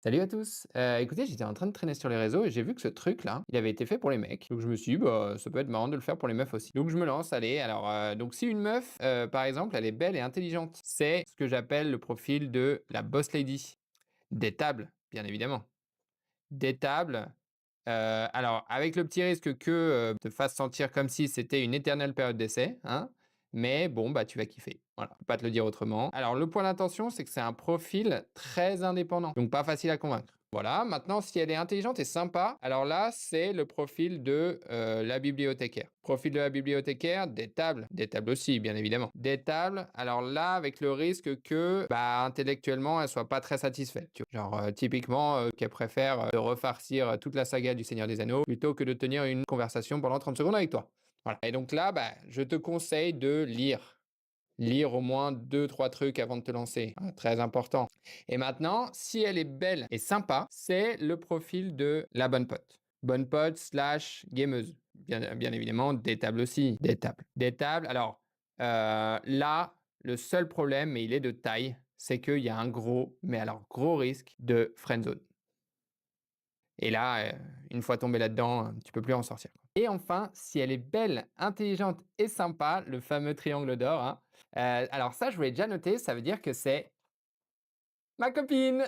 Salut à tous. Écoutez, j'étais en train de traîner sur les réseaux et j'ai vu que ce truc-là, il avait été fait pour les mecs. Donc je me suis dit, bah, ça peut être marrant de le faire pour les meufs aussi. Donc je me lance, allez. Alors, donc si une meuf, par exemple, elle est belle et intelligente, c'est ce que j'appelle le profil de la boss lady. Des tables, bien évidemment. Des tables. Alors, avec le petit risque que te fasse sentir comme si c'était une éternelle période d'essai, hein. Mais bon, bah, tu vas kiffer. Voilà, je peux pas te le dire autrement. Alors, le point d'intention, c'est que c'est un profil très indépendant, donc pas facile à convaincre. Voilà, maintenant, si elle est intelligente et sympa, alors là, c'est le profil de la bibliothécaire. Profil de la bibliothécaire, des tables aussi, bien évidemment. Des tables, alors là, avec le risque que, bah, intellectuellement, elle soit pas très satisfaite. Tu vois. Genre, typiquement, qu'elle préfère refarcir toute la saga du Seigneur des Anneaux plutôt que de tenir une conversation pendant 30 secondes avec toi. Voilà. Et donc là, bah, je te conseille de lire. Lire au moins deux, trois trucs avant de te lancer, hein, très important. Et maintenant, si elle est belle et sympa, c'est le profil de la bonne pote. Bonne pote slash gameuse. Bien évidemment, des tables aussi. Des tables. Des tables. Alors, là, le seul problème, et il est de taille, c'est qu'il y a un gros, mais alors gros risque de friendzone. Et là, une fois tombé là-dedans, tu peux plus en sortir. Et enfin, si elle est belle, intelligente et sympa, le fameux triangle d'or, hein, alors ça, je vous l'ai déjà noté, ça veut dire que c'est ma copine!